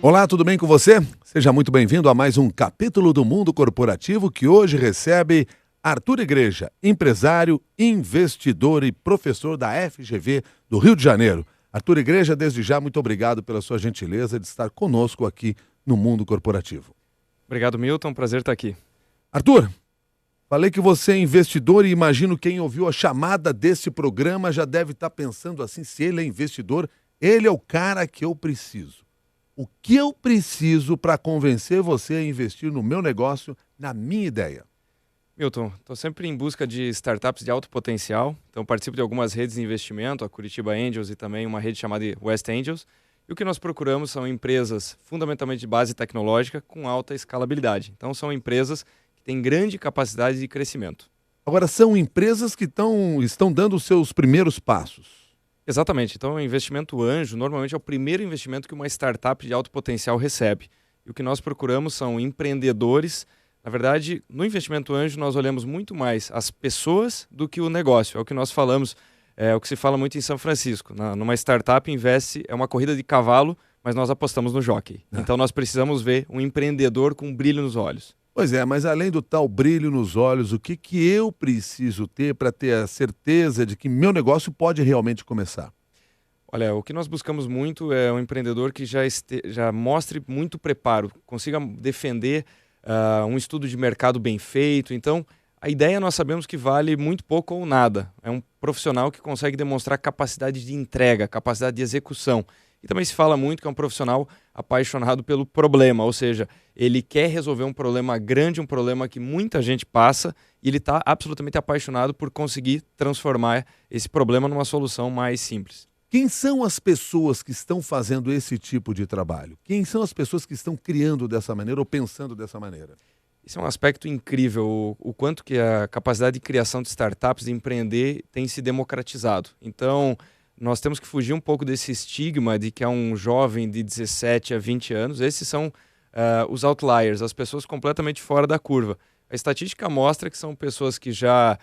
Olá, tudo bem com você? Seja muito bem-vindo a mais um capítulo do Mundo Corporativo que hoje recebe Arthur Igreja, empresário, investidor e professor da FGV do Rio de Janeiro. Arthur Igreja, desde já, muito obrigado pela sua gentileza de estar conosco aqui no Mundo Corporativo. Obrigado, Milton. Prazer estar aqui. Arthur, falei que você é investidor e imagino quem ouviu a chamada desse programa já deve estar pensando assim, se ele é investidor, ele é o cara que eu preciso. O que eu preciso para convencer você a investir no meu negócio, na minha ideia? Milton, estou sempre em busca de startups de alto potencial, então participo de algumas redes de investimento, a Curitiba Angels e também uma rede chamada West Angels. E o que nós procuramos são empresas fundamentalmente de base tecnológica com alta escalabilidade. Então são empresas que têm grande capacidade de crescimento. Agora, são empresas que estão dando os seus primeiros passos. Exatamente. Então o investimento anjo normalmente é o primeiro investimento que uma startup de alto potencial recebe. E o que nós procuramos são empreendedores. Na verdade, no investimento anjo nós olhamos muito mais as pessoas do que o negócio. É o que nós falamos, é o que se fala muito em São Francisco. Numa startup é uma corrida de cavalo, mas nós apostamos no jockey. Então nós precisamos ver um empreendedor com brilho nos olhos. Pois é, mas além do tal brilho nos olhos, o que eu preciso ter para ter a certeza de que meu negócio pode realmente começar? Olha, o que nós buscamos muito é um empreendedor que já mostre muito preparo, consiga defender um estudo de mercado bem feito. Então, a ideia nós sabemos que vale muito pouco ou nada. É um profissional que consegue demonstrar capacidade de entrega, capacidade de execução. E também se fala muito que é um profissional apaixonado pelo problema, ou seja, ele quer resolver um problema grande, um problema que muita gente passa, e ele está absolutamente apaixonado por conseguir transformar esse problema numa solução mais simples. Quem são as pessoas que estão fazendo esse tipo de trabalho? Quem são as pessoas que estão criando dessa maneira ou pensando dessa maneira? Isso é um aspecto incrível, o quanto que a capacidade de criação de startups, de empreender, tem se democratizado. Então, nós temos que fugir um pouco desse estigma de que é um jovem de 17 a 20 anos. Esses são os outliers, as pessoas completamente fora da curva. A estatística mostra que são pessoas que já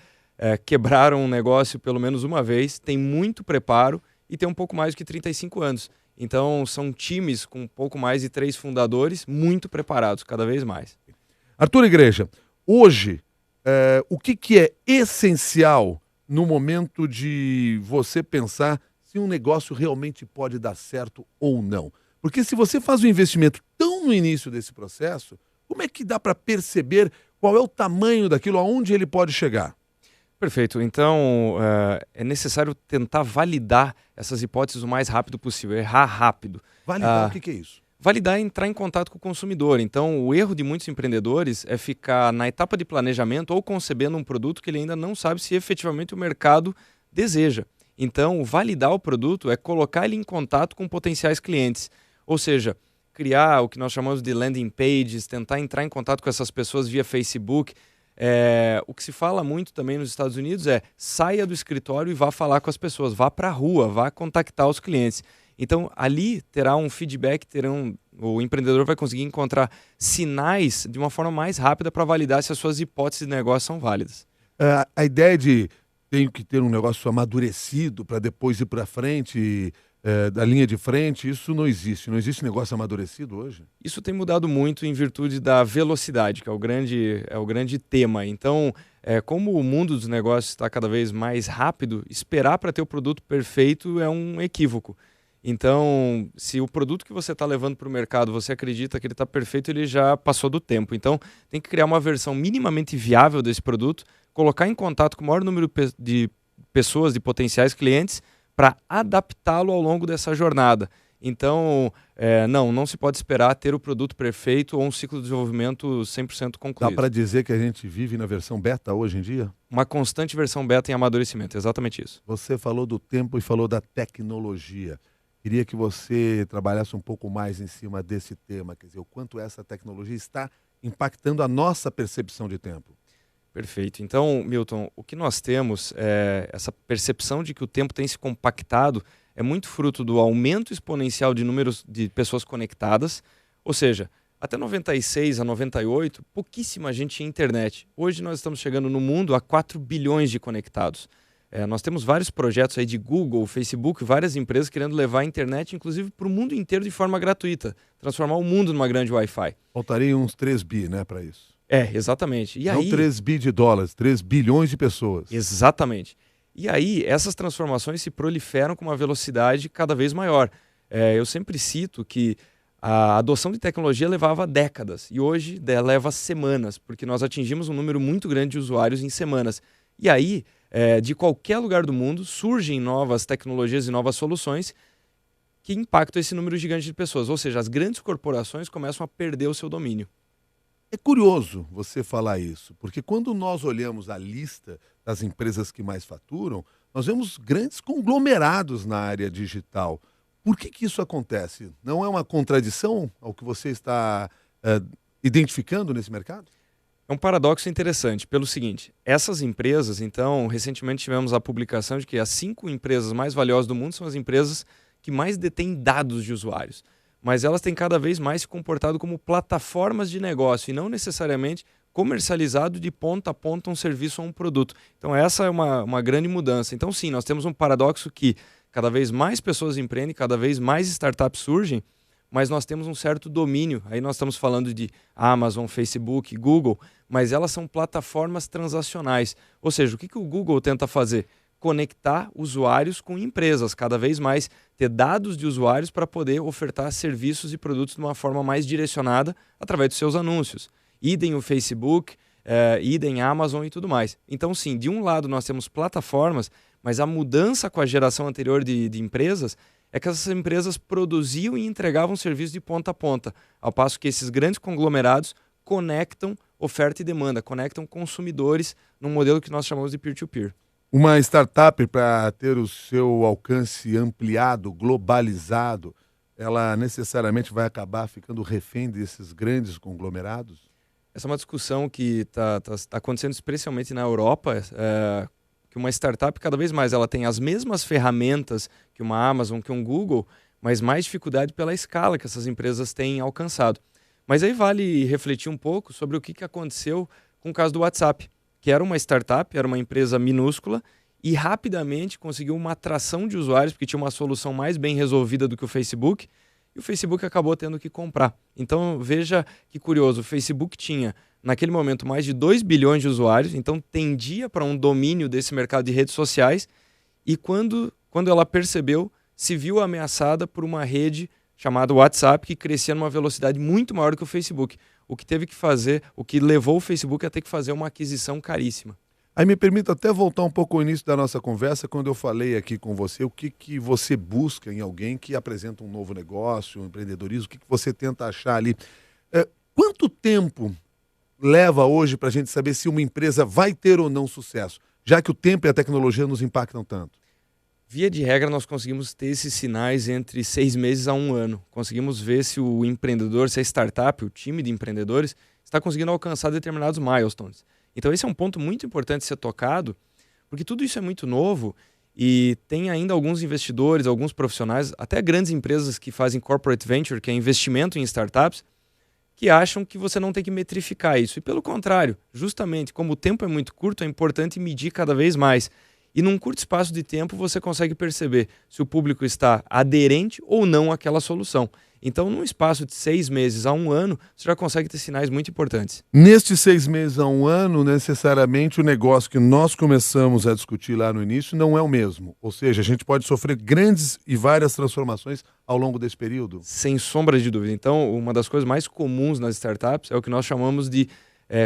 quebraram um negócio pelo menos uma vez, têm muito preparo e têm um pouco mais do que 35 anos. Então, são times com um pouco mais de 3 fundadores, muito preparados, cada vez mais. Arthur Igreja, hoje, o que é essencial no momento de você pensar se um negócio realmente pode dar certo ou não? Porque se você faz um investimento tão no início desse processo, como é que dá para perceber qual é o tamanho daquilo, aonde ele pode chegar? Perfeito. Então, é necessário tentar validar essas hipóteses o mais rápido possível, errar rápido. Validar, o que é isso? Validar é entrar em contato com o consumidor. Então, o erro de muitos empreendedores é ficar na etapa de planejamento ou concebendo um produto que ele ainda não sabe se efetivamente o mercado deseja. Então, validar o produto é colocar ele em contato com potenciais clientes. Ou seja, criar o que nós chamamos de landing pages, tentar entrar em contato com essas pessoas via Facebook. O que se fala muito também nos Estados Unidos é saia do escritório e vá falar com as pessoas, vá para a rua, vá contactar os clientes. Então, ali terá um feedback, o empreendedor vai conseguir encontrar sinais de uma forma mais rápida para validar se as suas hipóteses de negócio são válidas. A ideia de tenho que ter um negócio amadurecido para depois ir para frente, da linha de frente, isso não existe. Não existe negócio amadurecido hoje? Isso tem mudado muito em virtude da velocidade, que é o grande tema. Então, como o mundo dos negócios está cada vez mais rápido, esperar para ter o produto perfeito é um equívoco. Então, se o produto que você está levando para o mercado, você acredita que ele está perfeito, ele já passou do tempo. Então, tem que criar uma versão minimamente viável desse produto, colocar em contato com o maior número de pessoas, de potenciais clientes, para adaptá-lo ao longo dessa jornada. Então, não se pode esperar ter o produto perfeito ou um ciclo de desenvolvimento 100% concluído. Dá para dizer que a gente vive na versão beta hoje em dia? Uma constante versão beta em amadurecimento, exatamente isso. Você falou do tempo e falou da tecnologia. Queria que você trabalhasse um pouco mais em cima desse tema, quer dizer, o quanto essa tecnologia está impactando a nossa percepção de tempo. Perfeito. Então, Milton, o que nós temos é essa percepção de que o tempo tem se compactado é muito fruto do aumento exponencial de números de pessoas conectadas, ou seja, até 96 a 98, pouquíssima gente tinha internet. Hoje nós estamos chegando no mundo a 4 bilhões de conectados. Nós temos vários projetos aí de Google, Facebook, várias empresas querendo levar a internet, inclusive, para o mundo inteiro de forma gratuita, transformar o mundo numa grande Wi-Fi. Faltaria uns 3 bi, né, para isso. Exatamente. E não aí... 3 bi de dólares, 3 bilhões de pessoas. Exatamente. E aí, essas transformações se proliferam com uma velocidade cada vez maior. Eu sempre cito que a adoção de tecnologia levava décadas e hoje leva semanas, porque nós atingimos um número muito grande de usuários em semanas. E aí, de qualquer lugar do mundo, surgem novas tecnologias e novas soluções que impactam esse número gigante de pessoas. Ou seja, as grandes corporações começam a perder o seu domínio. É curioso você falar isso, porque quando nós olhamos a lista das empresas que mais faturam, nós vemos grandes conglomerados na área digital. Por que isso acontece? Não é uma contradição ao que você está identificando nesse mercado? É um paradoxo interessante, pelo seguinte, essas empresas, então, recentemente tivemos a publicação de que as 5 empresas mais valiosas do mundo são as empresas que mais detêm dados de usuários. Mas elas têm cada vez mais se comportado como plataformas de negócio e não necessariamente comercializado de ponta a ponta um serviço ou um produto. Então essa é uma grande mudança. Então sim, nós temos um paradoxo que cada vez mais pessoas empreendem, cada vez mais startups surgem, mas nós temos um certo domínio. Aí nós estamos falando de Amazon, Facebook, Google, mas elas são plataformas transacionais. Ou seja, o que o Google tenta fazer? Conectar usuários com empresas, cada vez mais ter dados de usuários para poder ofertar serviços e produtos de uma forma mais direcionada através dos seus anúncios. Idem o Facebook, idem Amazon e tudo mais. Então sim, de um lado nós temos plataformas, mas a mudança com a geração anterior de empresas é que essas empresas produziam e entregavam serviços de ponta a ponta, ao passo que esses grandes conglomerados conectam oferta e demanda, conectam consumidores num modelo que nós chamamos de peer-to-peer. Uma startup, para ter o seu alcance ampliado, globalizado, ela necessariamente vai acabar ficando refém desses grandes conglomerados? Essa é uma discussão que está acontecendo especialmente na Europa, que uma startup cada vez mais ela tem as mesmas ferramentas que uma Amazon, que um Google, mas mais dificuldade pela escala que essas empresas têm alcançado. Mas aí vale refletir um pouco sobre o que aconteceu com o caso do WhatsApp, que era uma startup, era uma empresa minúscula e rapidamente conseguiu uma atração de usuários, porque tinha uma solução mais bem resolvida do que o Facebook, e o Facebook acabou tendo que comprar. Então veja que curioso, o Facebook tinha naquele momento mais de 2 bilhões de usuários, então tendia para um domínio desse mercado de redes sociais, e quando ela percebeu, se viu ameaçada por uma rede chamada WhatsApp, que crescia numa velocidade muito maior do que o Facebook. O que teve que fazer, o que levou o Facebook a ter que fazer uma aquisição caríssima. Aí me permita até voltar um pouco ao início da nossa conversa, quando eu falei aqui com você, o que você busca em alguém que apresenta um novo negócio, um empreendedorismo, o que você tenta achar ali. Quanto tempo leva hoje para a gente saber se uma empresa vai ter ou não sucesso, já que o tempo e a tecnologia nos impactam tanto? Via de regra, nós conseguimos ter esses sinais entre 6 meses a 1 ano. Conseguimos ver se o empreendedor, se a startup, o time de empreendedores, está conseguindo alcançar determinados milestones. Então esse é um ponto muito importante de ser tocado, porque tudo isso é muito novo e tem ainda alguns investidores, alguns profissionais, até grandes empresas que fazem corporate venture, que é investimento em startups, que acham que você não tem que metrificar isso. E pelo contrário, justamente como o tempo é muito curto, é importante medir cada vez mais. E num curto espaço de tempo você consegue perceber se o público está aderente ou não àquela solução. Então, num espaço de 6 meses a 1 ano, você já consegue ter sinais muito importantes. Nestes 6 meses a 1 ano, necessariamente o negócio que nós começamos a discutir lá no início não é o mesmo. Ou seja, a gente pode sofrer grandes e várias transformações ao longo desse período. Sem sombra de dúvida. Então, uma das coisas mais comuns nas startups é o que nós chamamos de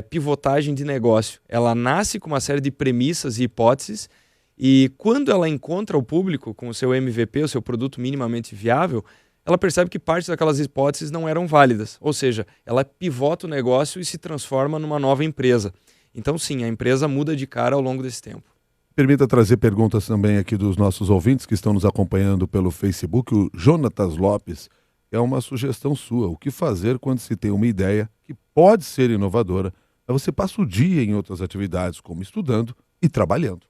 pivotagem de negócio. Ela nasce com uma série de premissas e hipóteses, e quando ela encontra o público com o seu MVP, o seu produto minimamente viável, ela percebe que parte daquelas hipóteses não eram válidas. Ou seja, ela pivota o negócio e se transforma numa nova empresa. Então sim, a empresa muda de cara ao longo desse tempo. Permita trazer perguntas também aqui dos nossos ouvintes que estão nos acompanhando pelo Facebook. O Jonatas Lopes, é uma sugestão sua. O que fazer quando se tem uma ideia que pode ser inovadora, mas você passa o dia em outras atividades, como estudando e trabalhando?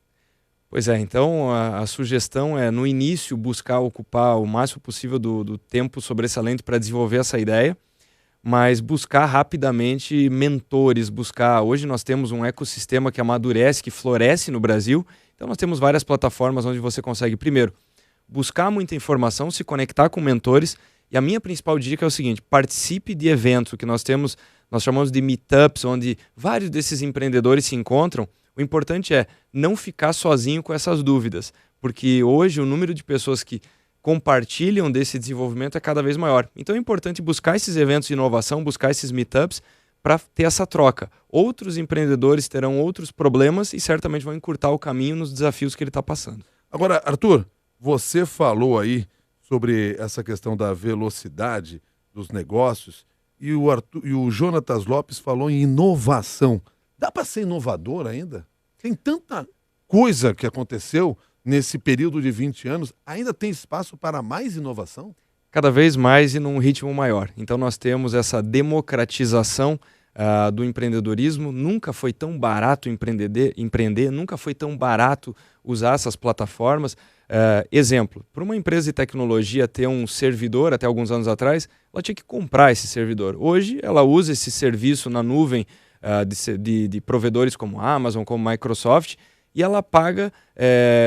Pois é, então a sugestão é, no início, buscar ocupar o máximo possível do tempo sobressalente para desenvolver essa ideia, mas buscar rapidamente mentores, hoje nós temos um ecossistema que amadurece, que floresce no Brasil, Então nós temos várias plataformas onde você consegue, primeiro, buscar muita informação, se conectar com mentores. E a minha principal dica é o seguinte: participe de eventos que nós chamamos de meetups, onde vários desses empreendedores se encontram. O importante é não ficar sozinho com essas dúvidas, porque hoje o número de pessoas que compartilham desse desenvolvimento é cada vez maior. Então é importante buscar esses eventos de inovação, buscar esses meetups para ter essa troca. Outros empreendedores terão outros problemas e certamente vão encurtar o caminho nos desafios que ele está passando. Agora, Arthur, você falou aí sobre essa questão da velocidade dos negócios e o Jonatas Lopes falou em inovação. Dá para ser inovador ainda? Tem tanta coisa que aconteceu nesse período de 20 anos, ainda tem espaço para mais inovação? Cada vez mais e num ritmo maior. Então nós temos essa democratização do empreendedorismo. Nunca foi tão barato empreender, nunca foi tão barato usar essas plataformas. Exemplo, para uma empresa de tecnologia ter um servidor até alguns anos atrás, ela tinha que comprar esse servidor. Hoje ela usa esse serviço na nuvem de provedores como Amazon, como Microsoft, e ela paga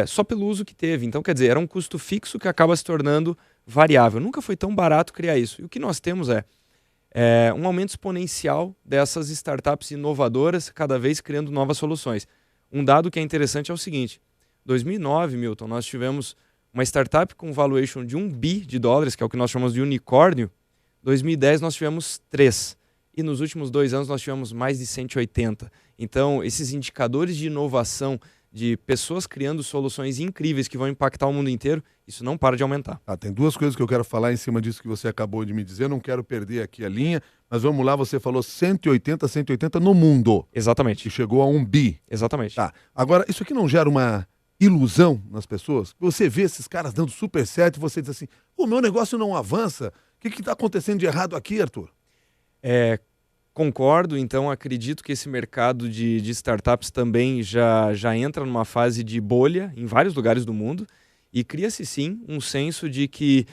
só pelo uso que teve. Então, quer dizer, era um custo fixo que acaba se tornando variável. Nunca foi tão barato criar isso. E o que nós temos é um aumento exponencial dessas startups inovadoras, cada vez criando novas soluções. Um dado que é interessante é o seguinte: 2009, Milton, nós tivemos uma startup com valuation de $1 bi, que é o que nós chamamos de unicórnio. 2010 nós tivemos 3. E nos últimos 2 anos nós tivemos mais de 180. Então, esses indicadores de inovação, de pessoas criando soluções incríveis que vão impactar o mundo inteiro, isso não para de aumentar. Tem 2 coisas que eu quero falar em cima disso que você acabou de me dizer. Não quero perder aqui a linha, mas vamos lá. Você falou 180 no mundo. Exatamente. Que chegou a $1 bi. Exatamente. Agora, isso aqui não gera uma ilusão nas pessoas? Você vê esses caras dando super certo e você diz assim: o meu negócio não avança. O que está acontecendo de errado aqui, Arthur? Concordo, então acredito que esse mercado de startups também já entra numa fase de bolha em vários lugares do mundo e cria-se sim um senso de que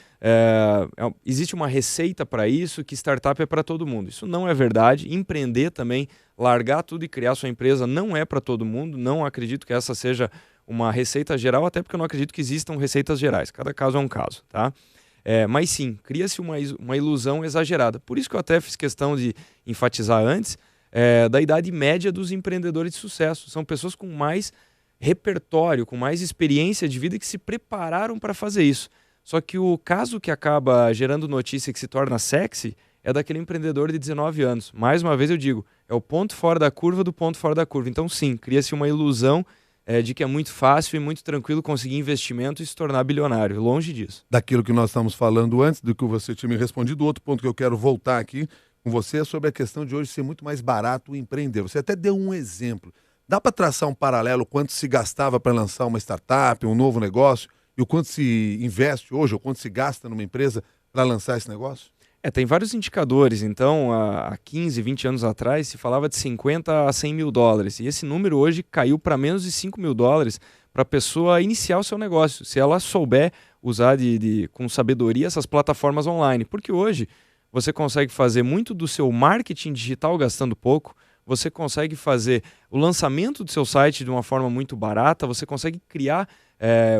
existe uma receita para isso, que startup é para todo mundo. Isso não é verdade. Empreender também, largar tudo e criar sua empresa não é para todo mundo. Não acredito que essa seja uma receita geral, até porque eu não acredito que existam receitas gerais. Cada caso é um caso, tá? Mas sim, cria-se uma ilusão exagerada. Por isso que eu até fiz questão de enfatizar antes da idade média dos empreendedores de sucesso. São pessoas com mais repertório, com mais experiência de vida que se prepararam para fazer isso. Só que o caso que acaba gerando notícia que se torna sexy é daquele empreendedor de 19 anos. Mais uma vez eu digo, é o ponto fora da curva do ponto fora da curva. Então sim, cria-se uma ilusão de que é muito fácil e muito tranquilo conseguir investimento e se tornar bilionário. Longe disso. Daquilo que nós estamos falando antes, do que você tinha me respondido, outro ponto que eu quero voltar aqui com você é sobre a questão de hoje ser muito mais barato empreender. Você até deu um exemplo. Dá para traçar um paralelo quanto se gastava para lançar uma startup, um novo negócio, e o quanto se investe hoje, ou quanto se gasta numa empresa para lançar esse negócio? Tem vários indicadores. Então, há 15, 20 anos atrás, se falava de 50 a 100 mil dólares. E esse número hoje caiu para menos de 5 mil dólares para a pessoa iniciar o seu negócio, se ela souber usar com sabedoria essas plataformas online. Porque hoje você consegue fazer muito do seu marketing digital gastando pouco, você consegue fazer o lançamento do seu site de uma forma muito barata, você consegue criar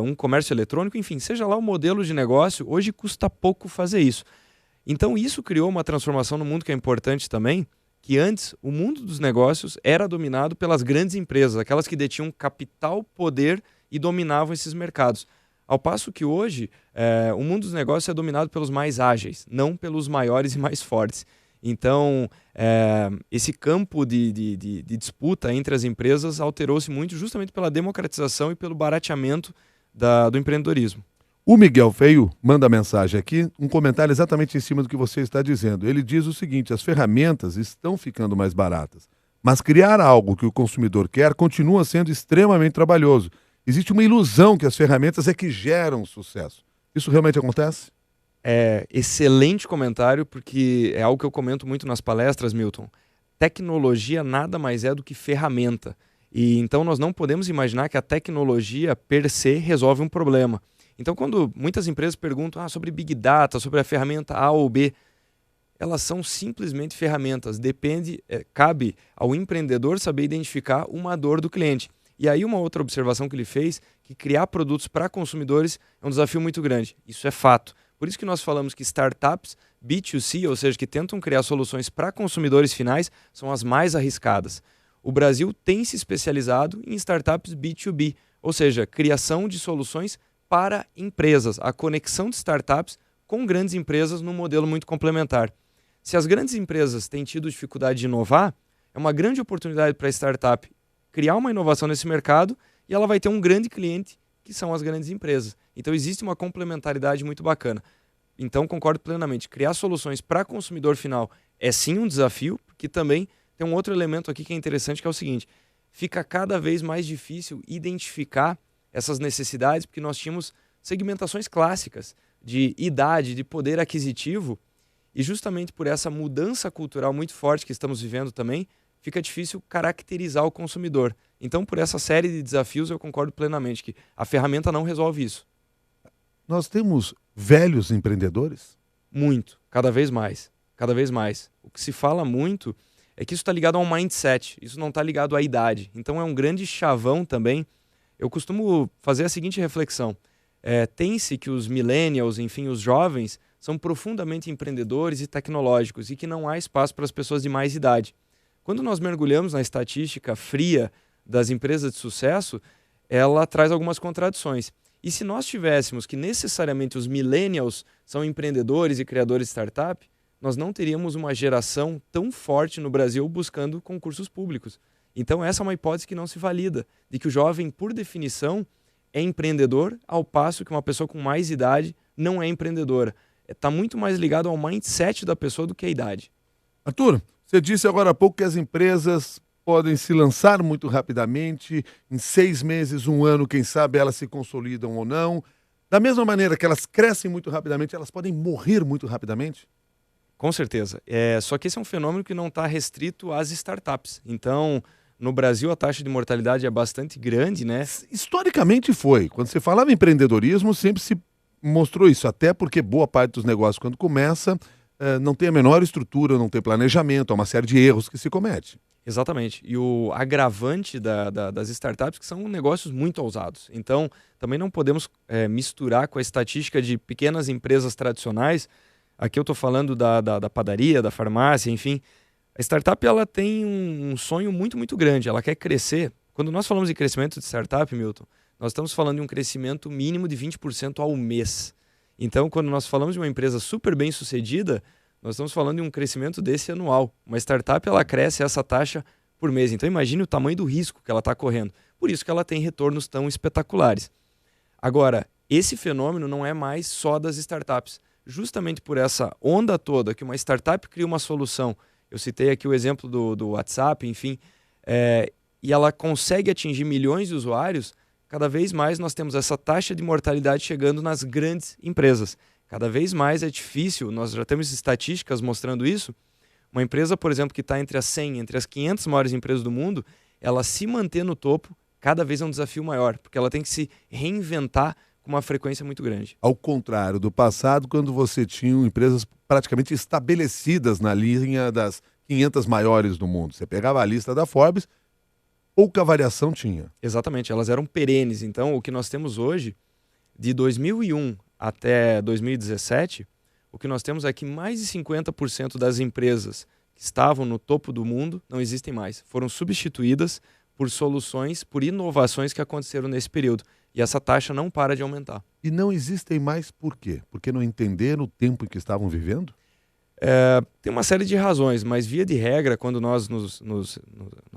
um comércio eletrônico, enfim, seja lá o modelo de negócio, hoje custa pouco fazer isso. Então isso criou uma transformação no mundo que é importante também, que antes o mundo dos negócios era dominado pelas grandes empresas, aquelas que detinham capital, poder e dominavam esses mercados. Ao passo que hoje o mundo dos negócios é dominado pelos mais ágeis, não pelos maiores e mais fortes. Então esse campo de disputa entre as empresas alterou-se muito justamente pela democratização e pelo barateamento do empreendedorismo. O Miguel Feio manda mensagem aqui, um comentário exatamente em cima do que você está dizendo. Ele diz o seguinte: as ferramentas estão ficando mais baratas, mas criar algo que o consumidor quer continua sendo extremamente trabalhoso. Existe uma ilusão que as ferramentas é que geram sucesso. Isso realmente acontece? Excelente comentário, porque é algo que eu comento muito nas palestras, Milton. Tecnologia nada mais é do que ferramenta. E então nós não podemos imaginar que a tecnologia per se resolve um problema. Então, quando muitas empresas perguntam sobre Big Data, sobre a ferramenta A ou B, elas são simplesmente ferramentas. Cabe ao empreendedor saber identificar uma dor do cliente. E aí uma outra observação que ele fez, que criar produtos para consumidores é um desafio muito grande. Isso é fato. Por isso que nós falamos que startups B2C, ou seja, que tentam criar soluções para consumidores finais, são as mais arriscadas. O Brasil tem se especializado em startups B2B, ou seja, criação de soluções para empresas, a conexão de startups com grandes empresas num modelo muito complementar. Se as grandes empresas têm tido dificuldade de inovar, é uma grande oportunidade para a startup criar uma inovação nesse mercado e ela vai ter um grande cliente, que são as grandes empresas. Então existe uma complementaridade muito bacana. Então concordo plenamente, criar soluções para consumidor final é sim um desafio, porque também tem um outro elemento aqui que é interessante, que é o seguinte: fica cada vez mais difícil identificar essas necessidades, porque nós tínhamos segmentações clássicas de idade, de poder aquisitivo, e justamente por essa mudança cultural muito forte que estamos vivendo também, fica difícil caracterizar o consumidor. Então, por essa série de desafios, eu concordo plenamente que a ferramenta não resolve isso. Nós temos velhos empreendedores? Muito, cada vez mais, cada vez mais. O que se fala muito é que isso está ligado a um mindset, isso não está ligado à idade. Então é um grande chavão também. Eu costumo fazer a seguinte reflexão. Tem-se que os millennials, enfim, os jovens, são profundamente empreendedores e tecnológicos e que não há espaço para as pessoas de mais idade. Quando nós mergulhamos na estatística fria das empresas de sucesso, ela traz algumas contradições. E se nós tivéssemos que necessariamente os millennials são empreendedores e criadores de startup, nós não teríamos uma geração tão forte no Brasil buscando concursos públicos. Então essa é uma hipótese que não se valida, de que o jovem, por definição, é empreendedor, ao passo que uma pessoa com mais idade não é empreendedora. Está muito mais ligado ao mindset da pessoa do que à idade. Arthur, você disse agora há pouco que as empresas podem se lançar muito rapidamente, em 6 meses, 1 ano, quem sabe elas se consolidam ou não. Da mesma maneira que elas crescem muito rapidamente, elas podem morrer muito rapidamente? Com certeza. Só que esse é um fenômeno que não está restrito às startups. Então, no Brasil, a taxa de mortalidade é bastante grande, né? Historicamente foi. Quando se falava em empreendedorismo, sempre se mostrou isso. Até porque boa parte dos negócios, quando começa, não tem a menor estrutura, não tem planejamento, há uma série de erros que se comete. Exatamente. E o agravante das startups que são negócios muito ousados. Então, também não podemos misturar com a estatística de pequenas empresas tradicionais. Aqui eu estou falando da padaria, da farmácia, enfim. A startup ela tem um sonho muito, muito grande. Ela quer crescer. Quando nós falamos de crescimento de startup, Milton, nós estamos falando de um crescimento mínimo de 20% ao mês. Então, quando nós falamos de uma empresa super bem sucedida, nós estamos falando de um crescimento desse anual. Uma startup ela cresce essa taxa por mês. Então imagine o tamanho do risco que ela está correndo. Por isso que ela tem retornos tão espetaculares. Agora, esse fenômeno não é mais só das startups. Justamente por essa onda toda que uma startup cria uma solução. Eu citei aqui o exemplo do WhatsApp, enfim, e ela consegue atingir milhões de usuários, cada vez mais nós temos essa taxa de mortalidade chegando nas grandes empresas. Cada vez mais é difícil, nós já temos estatísticas mostrando isso. Uma empresa, por exemplo, que está entre as 100, entre as 500 maiores empresas do mundo, ela se manter no topo, cada vez é um desafio maior, porque ela tem que se reinventar com uma frequência muito grande. Ao contrário do passado, quando você tinha empresas praticamente estabelecidas na linha das 500 maiores do mundo. Você pegava a lista da Forbes, pouca variação tinha. Exatamente, elas eram perenes. Então, o que nós temos hoje, de 2001 até 2017, o que nós temos é que mais de 50% das empresas que estavam no topo do mundo não existem mais. Foram substituídas por soluções, por inovações que aconteceram nesse período. E essa taxa não para de aumentar. E não existem mais por quê? Porque não entenderam o tempo em que estavam vivendo? Tem uma série de razões, mas via de regra, quando nós nos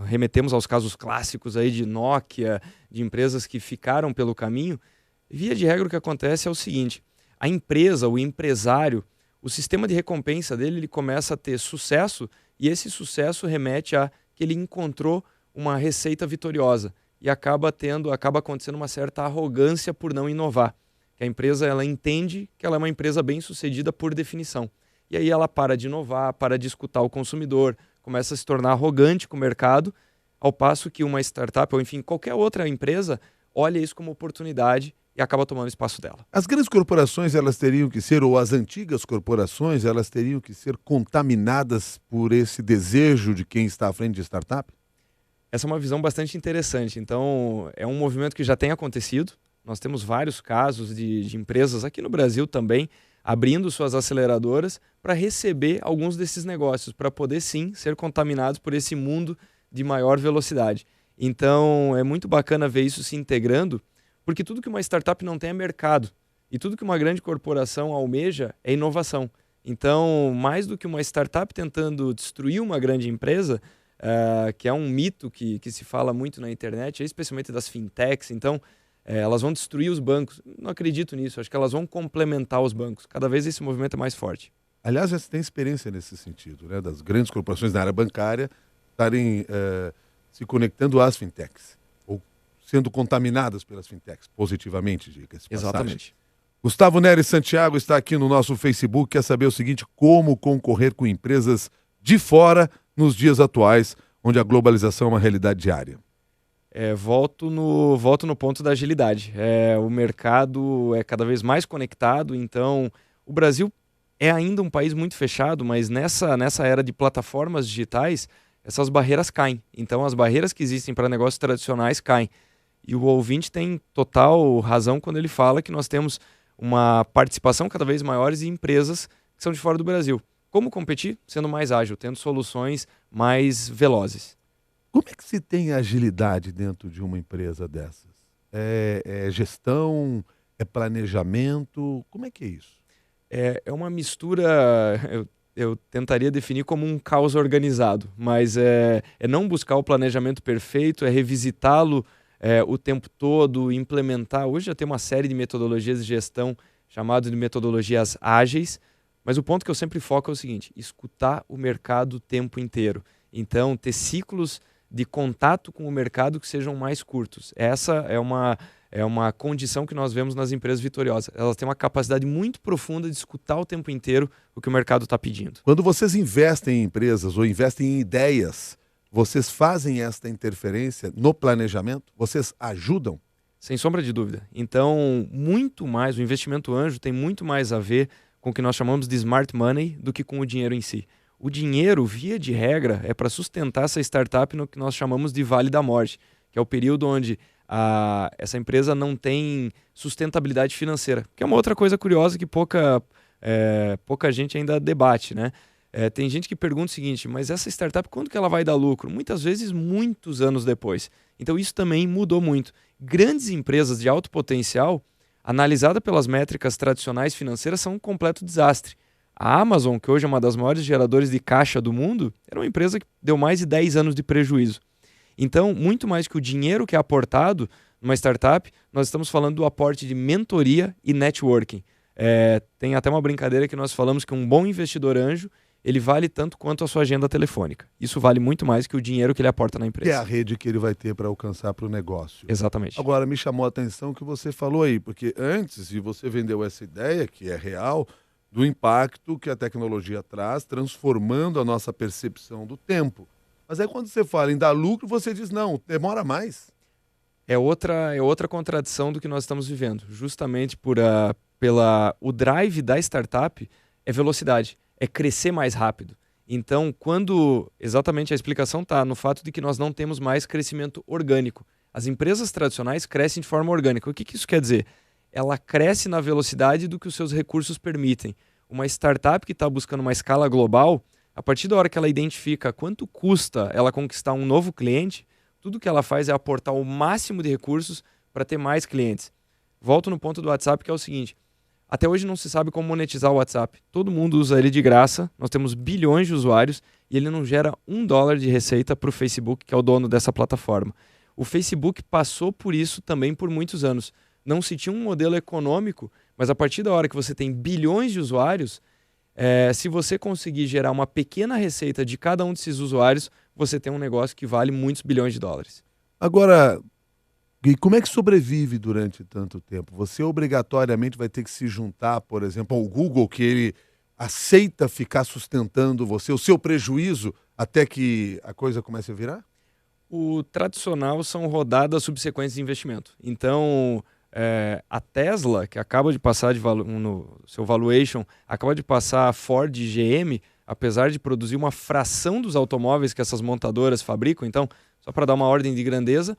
remetemos aos casos clássicos aí de Nokia, de empresas que ficaram pelo caminho, via de regra o que acontece é o seguinte: a empresa, o empresário, o sistema de recompensa dele, ele começa a ter sucesso, e esse sucesso remete a que ele encontrou uma receita vitoriosa e acaba acontecendo uma certa arrogância por não inovar. Que a empresa ela entende que ela é uma empresa bem-sucedida por definição. E aí ela para de inovar, para de escutar o consumidor, começa a se tornar arrogante com o mercado, ao passo que uma startup, ou enfim, qualquer outra empresa, olha isso como oportunidade e acaba tomando espaço dela. As grandes corporações, elas teriam que ser, ou as antigas corporações, elas teriam que ser contaminadas por esse desejo de quem está à frente de startup? Essa é uma visão bastante interessante. Então, é um movimento que já tem acontecido. Nós temos vários casos de empresas aqui no Brasil também abrindo suas aceleradoras para receber alguns desses negócios, para poder sim ser contaminados por esse mundo de maior velocidade. Então, é muito bacana ver isso se integrando, porque tudo que uma startup não tem é mercado. E tudo que uma grande corporação almeja é inovação. Então, mais do que uma startup tentando destruir uma grande empresa, que é um mito que se fala muito na internet, especialmente das fintechs, então elas vão destruir os bancos. Não acredito nisso, acho que elas vão complementar os bancos. Cada vez esse movimento é mais forte. Aliás, você tem experiência nesse sentido, né? Das grandes corporações na área bancária estarem se conectando às fintechs, ou sendo contaminadas pelas fintechs, positivamente, diga-se de passagem. Exatamente. Gustavo Neres Santiago está aqui no nosso Facebook, quer saber o seguinte: como concorrer com empresas de fora nos dias atuais, onde a globalização é uma realidade diária? Volto no ponto da agilidade. O mercado é cada vez mais conectado, então o Brasil é ainda um país muito fechado, mas nessa era de plataformas digitais, essas barreiras caem. Então as barreiras que existem para negócios tradicionais caem. E o ouvinte tem total razão quando ele fala que nós temos uma participação cada vez maior de empresas que são de fora do Brasil. Como competir? Sendo mais ágil, tendo soluções mais velozes. Como é que se tem agilidade dentro de uma empresa dessas? É gestão? É planejamento? Como é que é isso? É uma mistura, eu tentaria definir como um caos organizado, mas é não buscar o planejamento perfeito, é revisitá-lo o tempo todo, implementar. Hoje já tem uma série de metodologias de gestão chamadas de metodologias ágeis, mas o ponto que eu sempre foco é o seguinte: escutar o mercado o tempo inteiro. Então, ter ciclos de contato com o mercado que sejam mais curtos. Essa é uma condição que nós vemos nas empresas vitoriosas. Elas têm uma capacidade muito profunda de escutar o tempo inteiro o que o mercado está pedindo. Quando vocês investem em empresas ou investem em ideias, vocês fazem esta interferência no planejamento? Vocês ajudam? Sem sombra de dúvida. Então, muito mais, o investimento anjo tem muito mais a ver com o que nós chamamos de smart money do que com o dinheiro em si. O dinheiro, via de regra, é para sustentar essa startup no que nós chamamos de vale da morte, que é o período onde essa empresa não tem sustentabilidade financeira, que é uma outra coisa curiosa que pouca gente ainda debate, né? Tem gente que pergunta o seguinte: mas essa startup, quando que ela vai dar lucro? Muitas vezes, muitos anos depois. Então isso também mudou muito. Grandes empresas de alto potencial, analisada pelas métricas tradicionais financeiras, são um completo desastre. A Amazon, que hoje é uma das maiores geradoras de caixa do mundo, era uma empresa que deu mais de 10 anos de prejuízo. Então, muito mais que o dinheiro que é aportado numa startup, nós estamos falando do aporte de mentoria e networking. Tem até uma brincadeira que nós falamos que um bom investidor anjo, ele vale tanto quanto a sua agenda telefônica. Isso vale muito mais que o dinheiro que ele aporta na empresa. Que é a rede que ele vai ter para alcançar para o negócio. Exatamente. Agora, me chamou a atenção o que você falou aí, porque antes, e você vendeu essa ideia, que é real, do impacto que a tecnologia traz, transformando a nossa percepção do tempo. Mas aí quando você fala em dar lucro, você diz, não, demora mais. É outra contradição do que nós estamos vivendo. Justamente o drive da startup é velocidade, é crescer mais rápido. Então, exatamente a explicação está no fato de que nós não temos mais crescimento orgânico. As empresas tradicionais crescem de forma orgânica. O que isso quer dizer? Ela cresce na velocidade do que os seus recursos permitem. Uma startup que está buscando uma escala global, a partir da hora que ela identifica quanto custa ela conquistar um novo cliente, tudo que ela faz é aportar o máximo de recursos para ter mais clientes. Volto no ponto do WhatsApp, que é o seguinte: até hoje não se sabe como monetizar o WhatsApp. Todo mundo usa ele de graça, nós temos bilhões de usuários e ele não gera $1 de receita para o Facebook, que é o dono dessa plataforma. O Facebook passou por isso também por muitos anos. Não se tinha um modelo econômico, mas a partir da hora que você tem bilhões de usuários, se você conseguir gerar uma pequena receita de cada um desses usuários, você tem um negócio que vale muitos bilhões de dólares. Agora, e como é que sobrevive durante tanto tempo? Você obrigatoriamente vai ter que se juntar, por exemplo, ao Google, que ele aceita ficar sustentando você, o seu prejuízo, até que a coisa comece a virar? O tradicional são rodadas subsequentes de investimento. Então, a Tesla, que acaba de passar no seu valuation, acaba de passar a Ford e GM, apesar de produzir uma fração dos automóveis que essas montadoras fabricam. Então, Só para dar uma ordem de grandeza,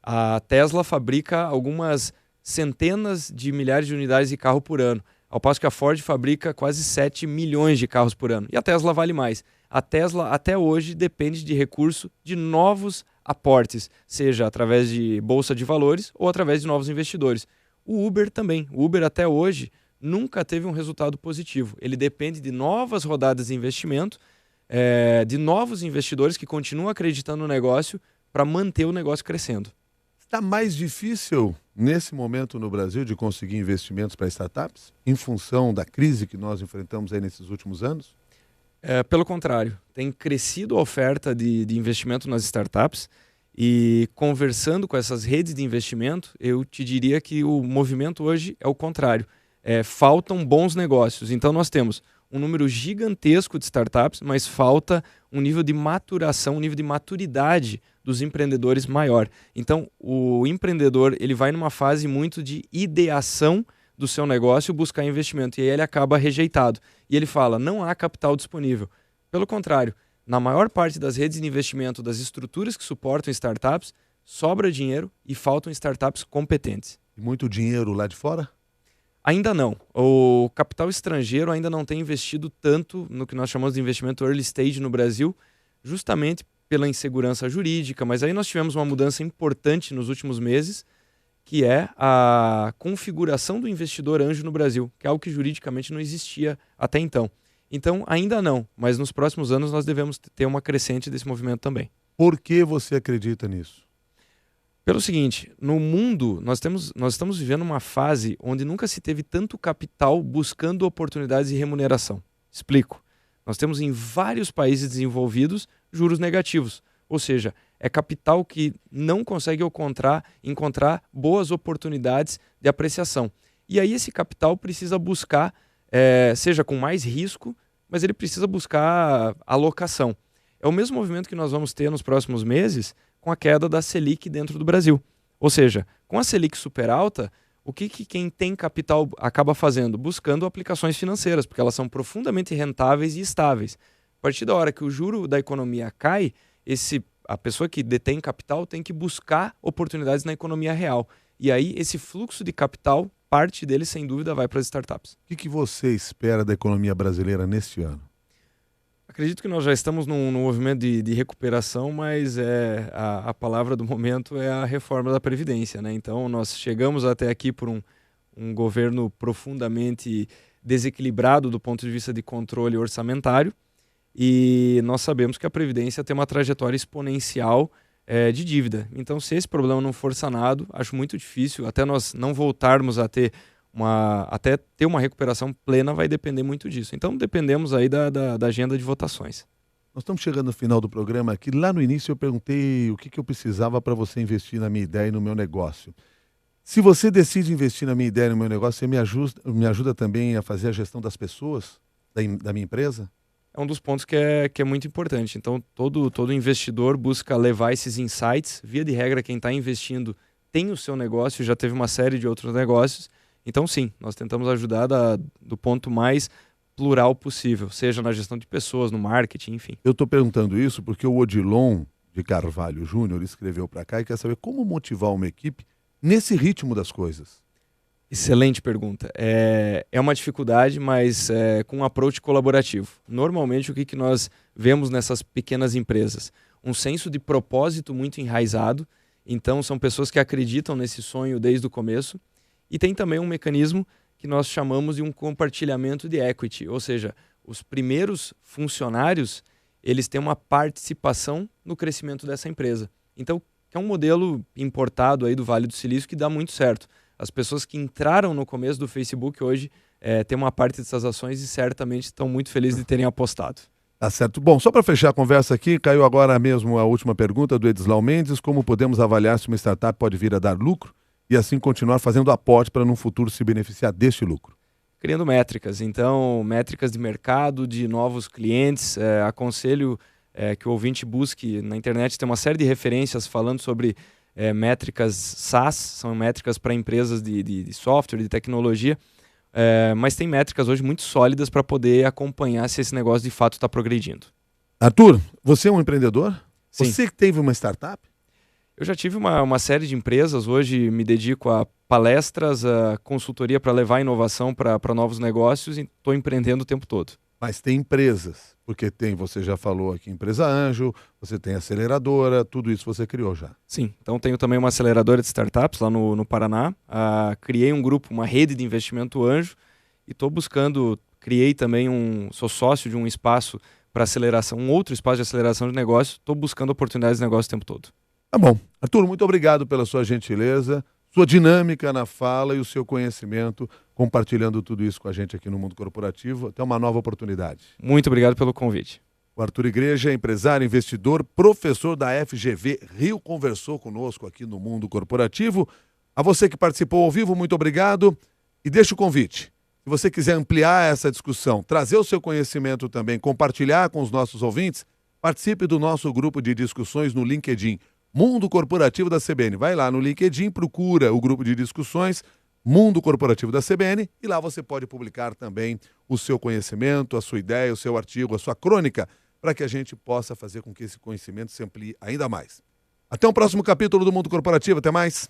a Tesla fabrica algumas centenas de milhares de unidades de carro por ano, ao passo que a Ford fabrica quase 7 milhões de carros por ano. E a Tesla vale mais. A Tesla, até hoje, depende de recurso de novos aportes, seja através de bolsa de valores ou através de novos investidores. O Uber também. O Uber, até hoje, nunca teve um resultado positivo. Ele depende de novas rodadas de investimento, de novos investidores que continuam acreditando no negócio para manter o negócio crescendo. Está mais difícil, nesse momento no Brasil, de conseguir investimentos para startups, em função da crise que nós enfrentamos aí nesses últimos anos? Pelo contrário, tem crescido a oferta de investimento nas startups e conversando com essas redes de investimento, eu te diria que o movimento hoje é o contrário. Faltam bons negócios. Então nós temos um número gigantesco de startups, mas falta um nível de maturação, um nível de maturidade dos empreendedores maior. Então o empreendedor ele vai numa fase muito de ideação do seu negócio, buscar investimento, e aí ele acaba rejeitado. E ele fala, não há capital disponível. Pelo contrário, na maior parte das redes de investimento, das estruturas que suportam startups, sobra dinheiro e faltam startups competentes. E muito dinheiro lá de fora? Ainda não. O capital estrangeiro ainda não tem investido tanto no que nós chamamos de investimento early stage no Brasil, justamente pela insegurança jurídica, mas aí nós tivemos uma mudança importante nos últimos meses, que é a configuração do investidor anjo no Brasil, que é algo que juridicamente não existia até então. Então, ainda não, mas nos próximos anos nós devemos ter uma crescente desse movimento também. Por que você acredita nisso? Pelo seguinte, no mundo nós estamos vivendo uma fase onde nunca se teve tanto capital buscando oportunidades de remuneração. Explico. Nós temos em vários países desenvolvidos juros negativos, ou seja, é capital que não consegue encontrar boas oportunidades de apreciação. E aí esse capital precisa buscar, seja com mais risco, mas ele precisa buscar alocação. É o mesmo movimento que nós vamos ter nos próximos meses com a queda da Selic dentro do Brasil. Ou seja, com a Selic super alta, o que quem tem capital acaba fazendo? Buscando aplicações financeiras, porque elas são profundamente rentáveis e estáveis. A partir da hora que o juro da economia cai, a pessoa que detém capital tem que buscar oportunidades na economia real. E aí esse fluxo de capital, parte dele sem dúvida vai para as startups. O que você espera da economia brasileira neste ano? Acredito que nós já estamos num movimento de recuperação, mas a palavra do momento é a reforma da Previdência, né? Então nós chegamos até aqui por um governo profundamente desequilibrado do ponto de vista de controle orçamentário, e nós sabemos que a Previdência tem uma trajetória exponencial de dívida. Então, se esse problema não for sanado, acho muito difícil, até nós não voltarmos a ter uma recuperação plena, vai depender muito disso. Então, dependemos aí da agenda de votações. Nós estamos chegando no final do programa aqui. Lá no início eu perguntei o que eu precisava para você investir na minha ideia e no meu negócio. Se você decide investir na minha ideia e no meu negócio, você me ajuda também a fazer a gestão das pessoas da minha empresa? É um dos pontos que é muito importante. Então, todo investidor busca levar esses insights. Via de regra, quem está investindo tem o seu negócio, já teve uma série de outros negócios. Então, sim, nós tentamos ajudar do ponto mais plural possível, seja na gestão de pessoas, no marketing, enfim. Eu estou perguntando isso porque o Odilon de Carvalho Júnior escreveu para cá e quer saber como motivar uma equipe nesse ritmo das coisas. Excelente pergunta. É uma dificuldade, mas com um approach colaborativo. Normalmente, o que nós vemos nessas pequenas empresas? Um senso de propósito muito enraizado. Então, são pessoas que acreditam nesse sonho desde o começo. E tem também um mecanismo que nós chamamos de um compartilhamento de equity, ou seja, os primeiros funcionários eles têm uma participação no crescimento dessa empresa. Então, é um modelo importado aí do Vale do Silício que dá muito certo. As pessoas que entraram no começo do Facebook hoje têm uma parte dessas ações e certamente estão muito felizes de terem apostado. Tá certo. Bom, só para fechar a conversa aqui, caiu agora mesmo a última pergunta do Edislau Mendes: como podemos avaliar se uma startup pode vir a dar lucro e assim continuar fazendo aporte para no futuro se beneficiar deste lucro? Criando métricas. Então, métricas de mercado, de novos clientes. Aconselho que o ouvinte busque na internet, tem uma série de referências falando sobre métricas SaaS, são métricas para empresas de software, de tecnologia, mas tem métricas hoje muito sólidas para poder acompanhar se esse negócio de fato está progredindo. Arthur, você é um empreendedor? Sim. Você que teve uma startup? Eu já tive uma série de empresas, hoje me dedico a palestras, a consultoria para levar inovação para novos negócios e estou empreendendo o tempo todo. Mas tem empresas, porque você já falou aqui, empresa anjo, você tem aceleradora, tudo isso você criou já. Sim, então tenho também uma aceleradora de startups lá no Paraná, criei um grupo, uma rede de investimento anjo e estou buscando, sou sócio de um espaço para aceleração, um outro espaço de aceleração de negócios, estou buscando oportunidades de negócio o tempo todo. Tá bom. Arthur, muito obrigado pela sua gentileza, sua dinâmica na fala e o seu conhecimento, compartilhando tudo isso com a gente aqui no Mundo Corporativo. Até uma nova oportunidade. Muito obrigado pelo convite. O Arthur Igreja é empresário, investidor, professor da FGV Rio, conversou conosco aqui no Mundo Corporativo. A você que participou ao vivo, muito obrigado. E deixa o convite. Se você quiser ampliar essa discussão, trazer o seu conhecimento também, compartilhar com os nossos ouvintes, participe do nosso grupo de discussões no LinkedIn, Mundo Corporativo da CBN. Vai lá no LinkedIn, procura o grupo de discussões Mundo Corporativo da CBN e lá você pode publicar também o seu conhecimento, a sua ideia, o seu artigo, a sua crônica, para que a gente possa fazer com que esse conhecimento se amplie ainda mais. Até o próximo capítulo do Mundo Corporativo. Até mais!